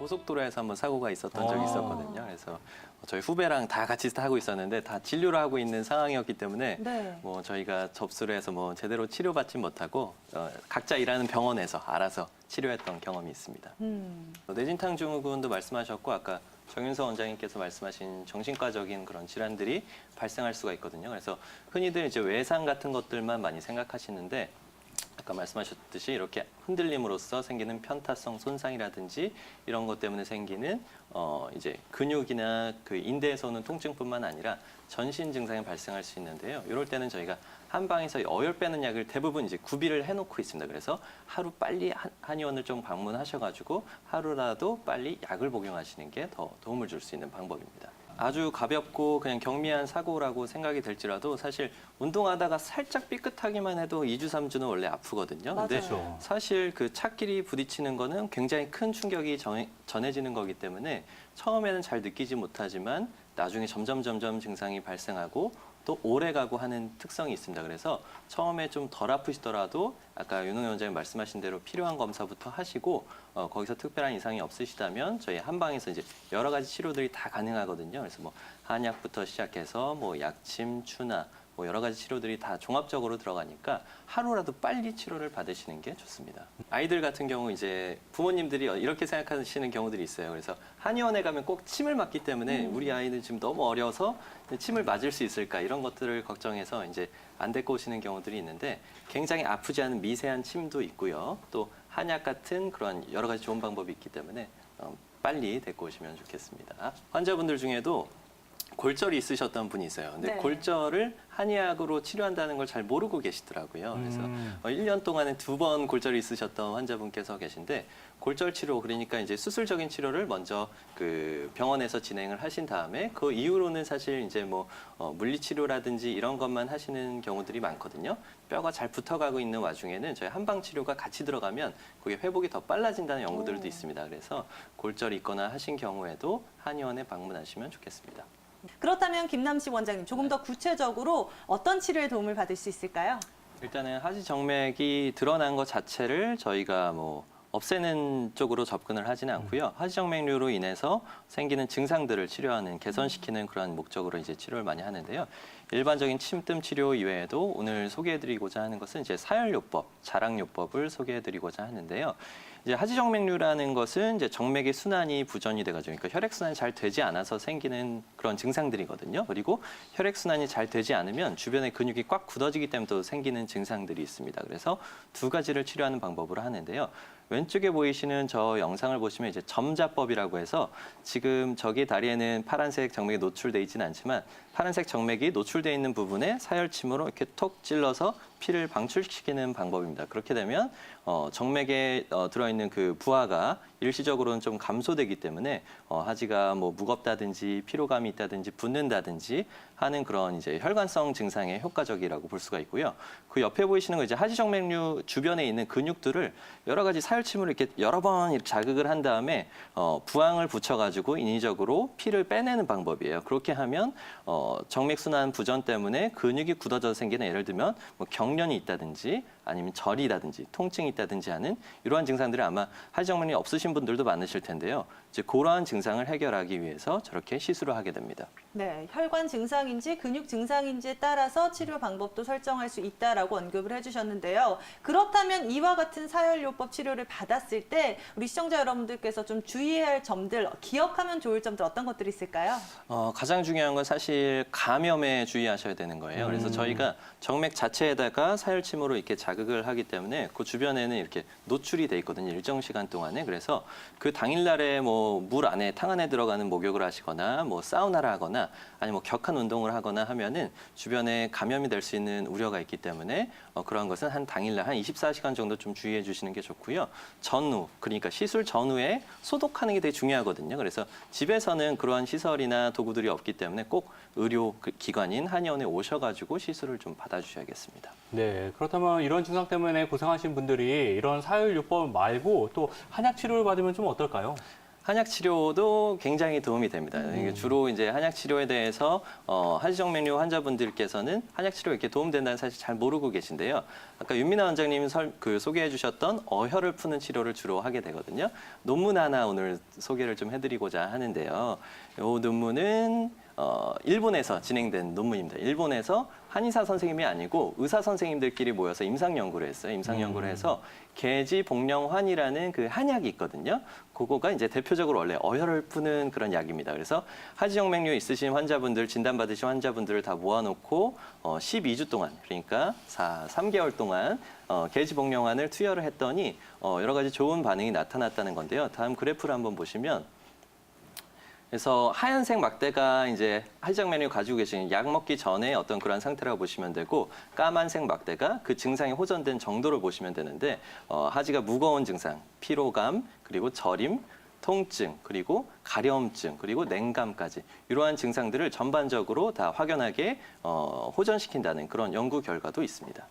고속도로에서 한번 사고가 있었던 적이 있었거든요. 그래서 저희 후배랑 다 같이 타고 있었는데 다 진료를 하고 있는 상황이었기 때문에 네. 뭐 저희가 접수를 해서 뭐 제대로 치료받지 못하고 각자 일하는 병원에서 알아서 치료했던 경험이 있습니다. 뇌진탕 증후군도 말씀하셨고 아까 정윤서 원장님께서 말씀하신 정신과적인 그런 질환들이 발생할 수가 있거든요. 그래서 흔히들 이제 외상 같은 것들만 많이 생각하시는데 아까 말씀하셨듯이 이렇게 흔들림으로써 생기는 편타성 손상이라든지 이런 것 때문에 생기는 이제 근육이나 그 인대에서는 통증뿐만 아니라 전신 증상이 발생할 수 있는데요. 이럴 때는 저희가 한방에서 어혈 빼는 약을 대부분 이제 구비를 해놓고 있습니다. 그래서 하루 빨리 한의원을 좀 방문하셔가지고 하루라도 빨리 약을 복용하시는 게 더 도움을 줄 수 있는 방법입니다. 아주 가볍고 그냥 경미한 사고라고 생각이 될지라도 사실 운동하다가 살짝 삐끗하기만 해도 2주, 3주는 원래 아프거든요. 근데 맞아요. 사실 그 차끼리 부딪히는 거는 굉장히 큰 충격이 전해지는 거기 때문에 처음에는 잘 느끼지 못하지만 나중에 점점 증상이 발생하고 또 오래가고 하는 특성이 있습니다. 그래서 처음에 좀 덜 아프시더라도 아까 윤홍 원장님 말씀하신 대로 필요한 검사부터 하시고 거기서 특별한 이상이 없으시다면 저희 한방에서 이제 여러 가지 치료들이 다 가능하거든요. 그래서 뭐 한약부터 시작해서 뭐 약침, 추나 뭐 여러 가지 치료들이 다 종합적으로 들어가니까 하루라도 빨리 치료를 받으시는 게 좋습니다. 아이들 같은 경우 이제 부모님들이 이렇게 생각하시는 경우들이 있어요. 그래서 한의원에 가면 꼭 침을 맞기 때문에 우리 아이는 지금 너무 어려서 침을 맞을 수 있을까 이런 것들을 걱정해서 이제 안 데리고 오시는 경우들이 있는데 굉장히 아프지 않은 미세한 침도 있고요. 또 한약 같은 그런 여러 가지 좋은 방법이 있기 때문에 빨리 데리고 오시면 좋겠습니다. 환자분들 중에도 골절이 있으셨던 분이 있어요. 근데 네. 골절을 한의학으로 치료한다는 걸 잘 모르고 계시더라고요. 그래서 1년 동안에 2번 골절이 있으셨던 환자분께서 계신데 골절 치료 그러니까 이제 수술적인 치료를 먼저 그 병원에서 진행을 하신 다음에 그 이후로는 사실 이제 뭐 물리 치료라든지 이런 것만 하시는 경우들이 많거든요. 뼈가 잘 붙어가고 있는 와중에는 저희 한방 치료가 같이 들어가면 그게 회복이 더 빨라진다는 연구들도 있습니다. 그래서 골절이 있거나 하신 경우에도 한의원에 방문하시면 좋겠습니다. 그렇다면 김남식 원장님 조금 더 구체적으로 어떤 치료에 도움을 받을 수 있을까요? 일단은 하지정맥이 드러난 것 자체를 저희가 뭐 없애는 쪽으로 접근을 하지는 않고요. 하지정맥류로 인해서 생기는 증상들을 치료하는 개선시키는 그런 목적으로 이제 치료를 많이 하는데요. 일반적인 침뜸 치료 이외에도 오늘 소개해드리고자 하는 것은 이제 사열요법, 자랑요법을 소개해드리고자 하는데요. 이제 하지정맥류라는 것은 이제 정맥의 순환이 부전이 돼가지고 그러니까 혈액순환이 잘 되지 않아서 생기는 그런 증상들이거든요. 그리고 혈액순환이 잘 되지 않으면 주변의 근육이 꽉 굳어지기 때문에 또 생기는 증상들이 있습니다. 그래서 두 가지를 치료하는 방법으로 하는데요. 왼쪽에 보이시는 저 영상을 보시면 이제 점자법이라고 해서 지금 저기 다리에는 파란색 정맥이 노출돼 있지는 않지만 파란색 정맥이 노출돼 있는 부분에 사열침으로 이렇게 톡 찔러서 피를 방출시키는 방법입니다. 그렇게 되면 정맥에 들어있는 그 부하가 일시적으로는 좀 감소되기 때문에 하지가 뭐 무겁다든지 피로감이 있다든지 붓는다든지 하는 그런 이제 혈관성 증상에 효과적이라고 볼 수가 있고요. 그 옆에 보이시는 거 이제 하지정맥류 주변에 있는 근육들을 여러 가지 사열침으로 이렇게 여러 번 이렇게 자극을 한 다음에 부항을 붙여가지고 인위적으로 피를 빼내는 방법이에요. 그렇게 하면 정맥순환 부전 때문에 근육이 굳어져서 생기는 예를 들면 뭐 경련이 있다든지 아니면 절이라든지 통증이 있다든지 하는 이러한 증상들이 아마 하지정맥이 없으신 분들도 많으실 텐데요. 이제 그러한 증상을 해결하기 위해서 저렇게 시술을 하게 됩니다. 네, 혈관 증상인지 근육 증상인지에 따라서 치료 방법도 설정할 수 있다라고 언급을 해주셨는데요. 그렇다면 이와 같은 사열요법 치료를 받았을 때 우리 시청자 여러분들께서 좀 주의해야 할 점들, 기억하면 좋을 점들 어떤 것들이 있을까요? 가장 중요한 건 사실 감염에 주의하셔야 되는 거예요. 그래서 저희가 정맥 자체에다가 사열침으로 이렇게 자극을 하기 때문에 그 주변에는 이렇게 노출이 돼 있거든요. 일정 시간 동안에. 그래서 그 당일날에 뭐 물 안에 탕 안에 들어가는 목욕을 하시거나 뭐 사우나를 하거나 아니면 뭐 격한 운동을 하거나 하면은 주변에 감염이 될 수 있는 우려가 있기 때문에 그런 것은 한 당일날 한 24시간 정도 좀 주의해 주시는 게 좋고요. 전후 그러니까 시술 전후에 소독하는 게 되게 중요하거든요. 그래서 집에서는 그러한 시설이나 도구들이 없기 때문에 꼭 의료 기관인 한의원에 오셔가지고 시술을 좀 받아주셔야겠습니다. 네, 그렇다면 이런 증상 때문에 고생하신 분들이 이런 사열요법 말고 또 한약 치료를 받으면 좀 어떨까요? 한약 치료도 굉장히 도움이 됩니다. 이게 주로 이제 한약 치료에 대해서 하지정맥류 환자분들께서는 한약 치료 이렇게 도움된다는 사실 잘 모르고 계신데요. 아까 윤미나 원장님이 소개해 주셨던 어혈을 푸는 치료를 주로 하게 되거든요. 논문 하나 오늘 소개를 좀 해드리고자 하는데요. 이 논문은 일본에서 진행된 논문입니다. 일본에서 한의사 선생님이 아니고 의사 선생님들끼리 모여서 임상 연구를 했어요. 임상 연구를 해서 계지복령환이라는 그 한약이 있거든요. 그거가 이제 대표적으로 원래 어혈을 푸는 그런 약입니다. 그래서 하지정맥류 있으신 환자분들, 진단받으신 환자분들을 다 모아놓고 12주 동안, 그러니까 3개월 동안 계지복령환을 투여를 했더니 여러 가지 좋은 반응이 나타났다는 건데요. 다음 그래프를 한번 보시면 그래서 하얀색 막대가 이제 하지정맥류 가지고 계신 약 먹기 전에 어떤 그런 상태라고 보시면 되고 까만색 막대가 그 증상이 호전된 정도를 보시면 되는데 하지가 무거운 증상, 피로감, 그리고 저림, 통증, 그리고 가려움증, 그리고 냉감까지 이러한 증상들을 전반적으로 다 확연하게 호전시킨다는 그런 연구 결과도 있습니다.